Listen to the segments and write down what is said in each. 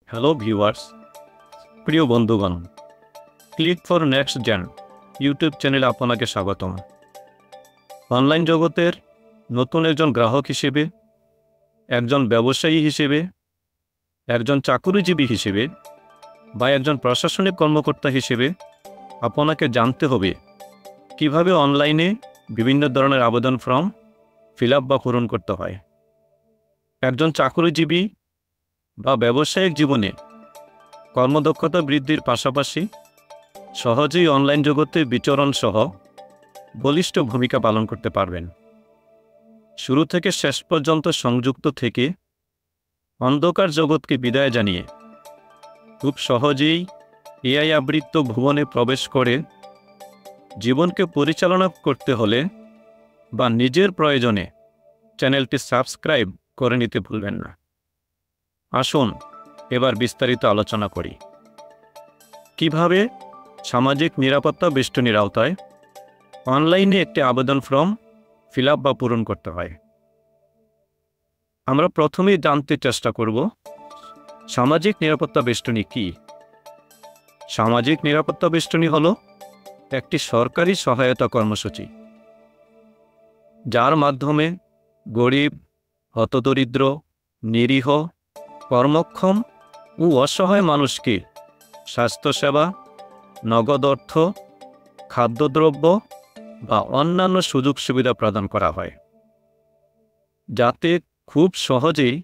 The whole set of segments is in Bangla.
হ্যালো ভিউয়ার্স, প্রিয় বন্ধুগণ, click for next gen YouTube চ্যানেলে আপনাকে স্বাগতম। অনলাইন জগতের নতুন একজন গ্রাহক হিসেবে, একজন ব্যবসায়ী হিসেবে, একজন চাকুরিজীবী হিসেবে বা একজন প্রশাসনিক কর্মকর্তা হিসেবে আপনাকে জানতে হবে কিভাবে অনলাইনে বিভিন্ন ধরনের আবেদন ফর্ম ফিল আপ বা পূরণ করতে হয়। একজন চাকুরিজীবী বা ব্যবসায়িক জীবনে কর্মদক্ষতা বৃদ্ধির পাশাপাশি সহজেই অনলাইন জগতে বিচরণ সহ বলিষ্ঠ ভূমিকা পালন করতে পারবেন। শুরু থেকে শেষ পর্যন্ত সংযুক্ত থেকে অন্ধকার জগৎকে বিদায় জানিয়ে খুব সহজেই এআই আবৃত ভুবনে প্রবেশ করে জীবনকে পরিচালনা করতে হলে বা নিজের প্রয়োজনে চ্যানেলটি সাবস্ক্রাইব করে নিতে ভুলবেন না। আসুন এবার বিস্তারিত আলোচনা করি কিভাবে সামাজিক নিরাপত্তা বেষ্টনীর আওতায় অনলাইনে একটি আবেদন ফর্ম ফিল আপ বা পূরণ করতে হয়। আমরা প্রথমেই জানতে চেষ্টা করব সামাজিক নিরাপত্তা বেষ্টনী কি। সামাজিক নিরাপত্তা বেষ্টনী হল একটি সরকারি সহায়তা কর্মসূচি যার মাধ্যমে গরিব, হতদরিদ্র, নিরীহ, কর্মক্ষম ও অসহায় মানুষকে স্বাস্থ্যসেবা, নগদ অর্থ, খাদ্যদ্রব্য বা অন্যান্য সুযোগ সুবিধা প্রদান করা হয়, যাতে খুব সহজেই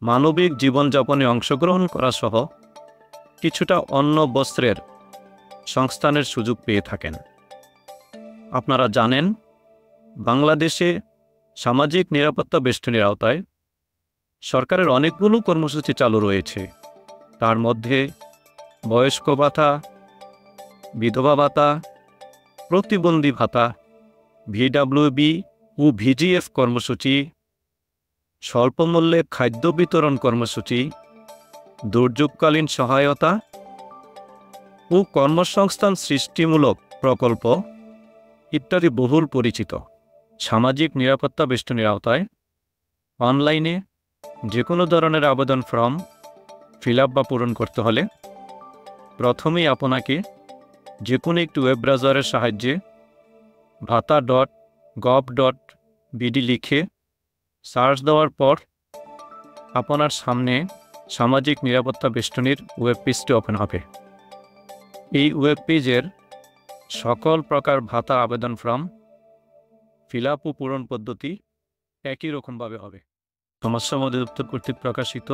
মানবিক জীবনযাপনে অংশগ্রহণ করা সহ কিছুটা অন্ন বস্ত্রের সংস্থানের সুযোগ পেয়ে থাকেন। আপনারা জানেন, বাংলাদেশে সামাজিক নিরাপত্তা বেষ্টনীর আওতায় সরকারের অনেকগুলো কর্মসূচি চালু রয়েছে। তার মধ্যে বয়স্ক ভাতা, বিধবা ভাতা, প্রতিবন্ধী ভাতা, ভিডব্লিউবি ও ভিজিএফ কর্মসূচি, স্বল্পমূল্যে খাদ্য বিতরণ কর্মসূচি, দুর্যোগকালীন সহায়তা ও কর্মসংস্থান সৃষ্টিমূলক প্রকল্প ইত্যাদি বহুল পরিচিত। সামাজিক নিরাপত্তা বেষ্টনীর আওতায় অনলাইনে যে কোনো ধরনের আবেদন ফর্ম ফিল আপ বা পূরণ করতে হলে প্রথমেই আপনাকে যে কোনো একটি ওয়েব ব্রাউজারের সাহায্যে bhata.gov.bd লিখে সার্চ দেওয়ার পর আপনার সামনে সামাজিক নিরাপত্তা বেষ্টনীর ওয়েব পেজটি ওপেন হবে। এই ওয়েব পেজের সকল প্রকার ভাতা আবেদন ফর্ম ফিল আপ ও পূরণ পদ্ধতি একই রকমভাবে হবে। সমস্যা অধিদপ্তর কর্তৃক প্রকাশিত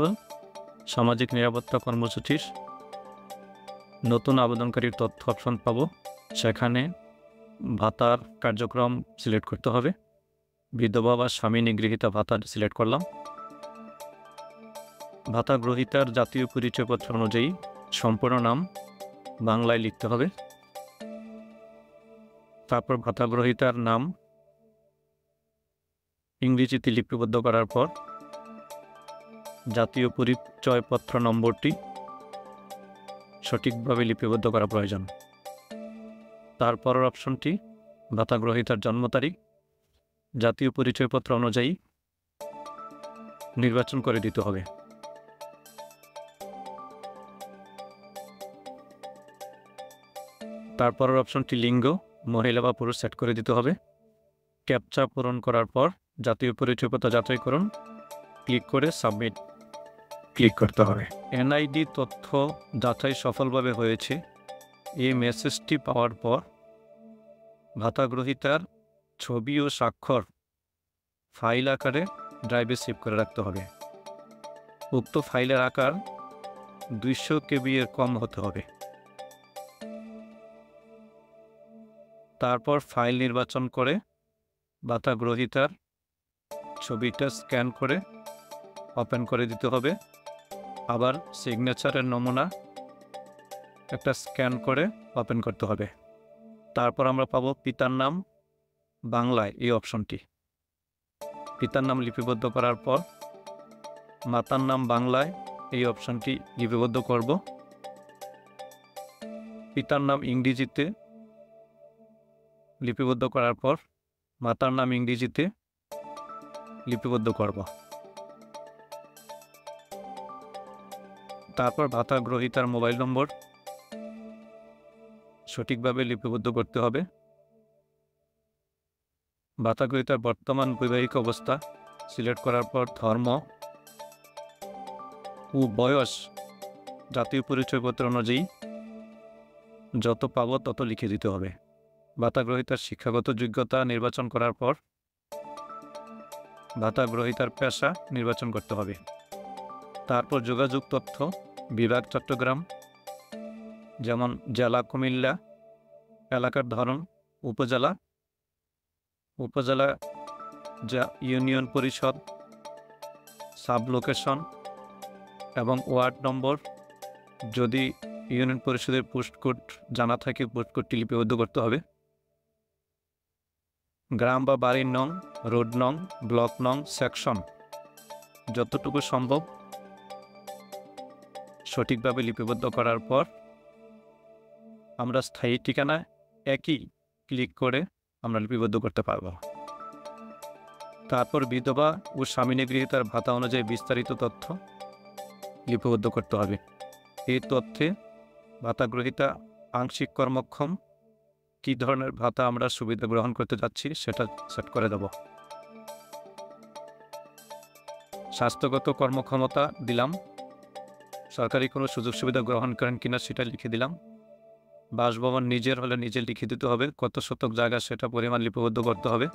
সামাজিক নিরাপত্তা কর্মসূচির নতুন আবেদনকারীর তথ্য অপশন পাব। সেখানে ভাতার কার্যক্রম সিলেক্ট করতে হবে। বিধবা বা স্বামী নিগৃহীতা ভাতা সিলেক্ট করলাম। ভাতা গ্রহীতার জাতীয় পরিচয়পত্র অনুযায়ী সম্পূর্ণ নাম বাংলায় লিখতে হবে। তারপর ভাতা গ্রহীতার নাম ইংরেজিতে লিপিবদ্ধ করার পর জাতীয় পরিচয়পত্র নম্বরটি সঠিকভাবে লিপিবদ্ধ করা প্রয়োজন। তারপরের অপশনটি ভাতা গ্রহীতার জন্ম তারিখ জাতীয় পরিচয়পত্র অনুযায়ী নির্বাচন করে দিতে হবে। তারপরের অপশনটি লিঙ্গ মহিলা বা পুরুষ সেট করে দিতে হবে। ক্যাপচা পূরণ করার পর জাতীয় পরিচয়পত্র যাচাইকরণ ক্লিক করে সাবমিট ক্লিক করতে হবে। এনআইডি তথ্য যাচাই সফলভাবে হয়েছে এই মেসেজটি পাওয়ার পর ভাতা গ্রহীতার ছবি ও স্বাক্ষর ফাইল আকারে ড্রাইভে সেভ করে রাখতে হবে। উক্ত ফাইলের আকার 200 KB এর কম হতে হবে। তারপর ফাইল নির্বাচন করে ভাতা গ্রহীতার ছবিটা স্ক্যান করে ওপেন করে দিতে হবে। আবার সিগনেচারের নমুনা একটা স্ক্যান করে ওপেন করতে হবে। তারপর আমরা পাবো পিতার নাম বাংলায় এই অপশনটি। পিতার নাম লিপিবদ্ধ করার পর মাতার নাম বাংলায় এই অপশনটি লিপিবদ্ধ করব। পিতার নাম ইংরেজিতে লিপিবদ্ধ করার পর মাতার নাম ইংরেজিতে লিপিবদ্ধ করব। তারপর ভাতা গ্রহীতার মোবাইল নম্বর সঠিকভাবে লিপিবদ্ধ করতে হবে। ভাতা গ্রহীতার বর্তমান বৈবাহিক অবস্থা সিলেক্ট করার পর ধর্ম ও বয়স জাতীয় পরিচয়পত্র অনুযায়ী যত পাবো তত লিখে দিতে হবে। ভাতা গ্রহীতার শিক্ষাগত যোগ্যতা নির্বাচন করার পর ভাতা গ্রহীতার পেশা নির্বাচন করতে হবে। তারপর যোগাযোগ তথ্য বিভাগ চট্টগ্রাম, যেমন জেলা কুমিল্লা, এলাকার ধরন উপজেলা, উপজেলা যা ইউনিয়ন পরিষদ, সাব লোকেশন এবং ওয়ার্ড নম্বর। যদি ইউনিয়ন পরিষদের পোস্টকোড জানা থাকে পোস্টকোডটি লিপিবদ্ধ করতে হবে। গ্রাম বা বাড়ির নং, রোড নং, ব্লক নং, সেকশন যতটুকু সম্ভব সঠিকভাবে লিপিবদ্ধ করার পর আমরা স্থায়ী ঠিকানা একই ক্লিক করে আমরা লিপিবদ্ধ করতে পারব। তারপর বিধবা ও স্বামী নিগৃহীতার ভাতা অনুযায়ী বিস্তারিত তথ্য লিপিবদ্ধ করতে হবে। এই তথ্যে ভাতা গ্রহীতা আংশিক কর্মক্ষম, কী ধরনের ভাতা আমরা সুবিধা গ্রহণ করতে যাচ্ছি সেটা সেট করে দেব। স্বাস্থ্যগত কর্মক্ষমতা দিলাম, সরকারি কোনো সুযোগ সুবিধা গ্রহণ করেন কিনা সেটা লিখে দিলাম। বাসভবন নিজের হলে নিজে লিখে দিতে হবে, কত শতক জায়গা সেটা পরিমাণ লিপিবদ্ধ করতে হবে।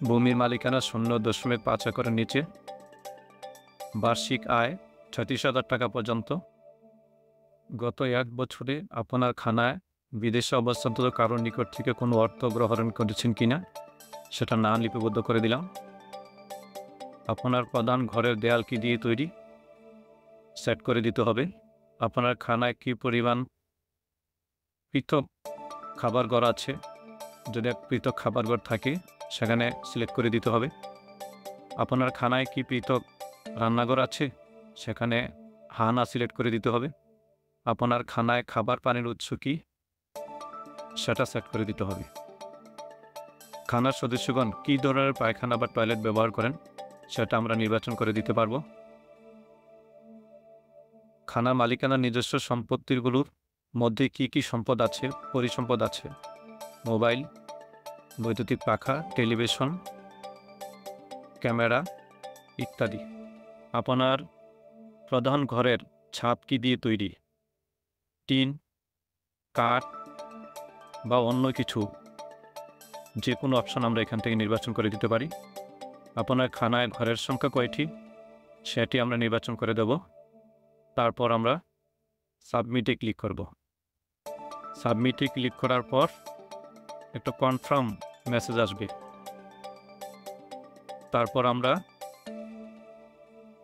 ভূমির মালিকানা 0.5 একরের নিচে, বার্ষিক আয় 36,000 টাকা পর্যন্ত, গত 1 বছরে আপনার খানায় বিদেশে অবস্থানরত কারোর নিকট থেকে কোনো অর্থ গ্রহণ করেছেন কিনা সেটা না লিপিবদ্ধ করে দিলাম। আপনার প্রধান ঘরের দেয়াল কি দিয়ে তৈরি সেট করে দিতে হবে। আপনার খানায় কি পরিমাণ পৃথক খাবার ঘর আছে, যদি এক পৃথক খাবার ঘর থাকে সেখানে সিলেক্ট করে দিতে হবে। আপনার খানায় কি পৃথক রান্নাঘর আছে সেখানে হ্যাঁ না সিলেক্ট করে দিতে হবে। আপনার খানায় খাবার পানির উৎস কি সেটা সেট করে দিতে হবে। খানার সদস্যগণ কী ধরনের পায়খানা বা টয়লেট ব্যবহার করেন সেটা আমরা নির্বাচন করে দিতে পারবো। খানার মালিকানার নিজস্ব সম্পত্তিগুলোর মধ্যে কি কি সম্পদ আছে, পরিসম্পদ আছে, মোবাইল, বৈদ্যুতিক পাখা, টেলিভিশন, ক্যামেরা ইত্যাদি। আপনার প্রধান ঘরের ছাদ কি দিয়ে তৈরি, টিন, কাঠ বা অন্য কিছু, যে কোনো অপশন আমরা এখান থেকে নির্বাচন করে দিতে পারি। আপনার খানায় ঘরের সংখ্যা কয়টি সেটি আমরা নির্বাচন করে দেব। তারপর আমরা সাবমিটে ক্লিক করব। সাবমিটে ক্লিক করার পর একটা কনফার্ম মেসেজ আসবে। তারপর আমরা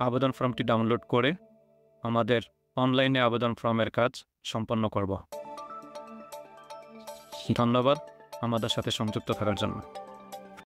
আবেদন ফর্মটি ডাউনলোড করে আমাদের অনলাইনে আবেদন ফর্মের কাজ সম্পন্ন করব। ধন্যবাদ আমাদের সাথে সংযুক্ত থাকার জন্য।